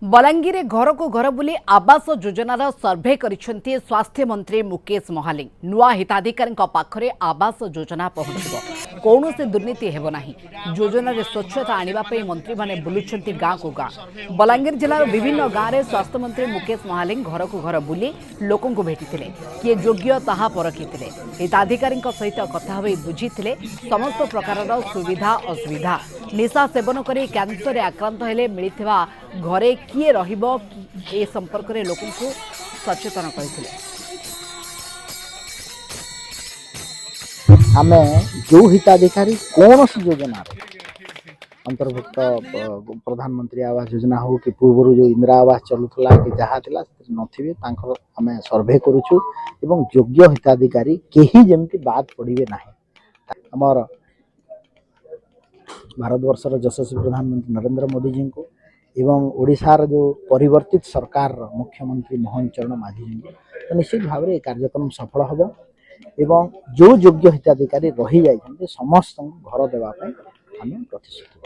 बलांगीर घर को घर बुली आवास योजनार सर्भे करिसेंती स्वास्थ्य मंत्री मुकेश महालिंग। नुआ हिताधिकारी पाखरे आवास योजना पहुंचब, कौन से दुर्नीति हेब नाही। योजन स्वच्छता आने मंत्री माने बुलुछंती गाँ को गाँ। बलांगीर जिलार विभिन्न गाँव में स्वास्थ्य मंत्री मुकेश महालिंग घर को घर बुली लोकों को भेटिथिले, किए योग्य ताहा परखिथिले। हिताधिकारी सहित कथा होई बुझिथिले समस्त प्रकार सुविधा असुविधा। निशा सेवन करी कैंसर आक्रांत हेले मिलिथिबा घरे किए रहिबो ए संपर्क में लोकों को सचेतन करथिले। आमे जो हिताधिकारी कौन सी योजना अंतर्भुक्त प्रधानमंत्री आवास योजना हो कि पूर्व जो इंदिरा आवास चलुला कि जहाँ थिला नथिबे तांकर आमे सर्वे करूछु एवं योग्य हिताधिकारी केही जेमति बात पड़िबे नाही। हमर भारतवर्षर यशस्वी प्रधानमंत्री नरेंद्र मोदी जी को एवं ओडिशार जो परिवर्तित सरकार मुख्यमंत्री मोहन चरण माझी जी तो निश्चित भाव में कार्यक्रम सफल हम एवं जो योग्य हिताधिकारी रही जाइछन्ते समस्त घर देवाई आम प्रतिश्रुति।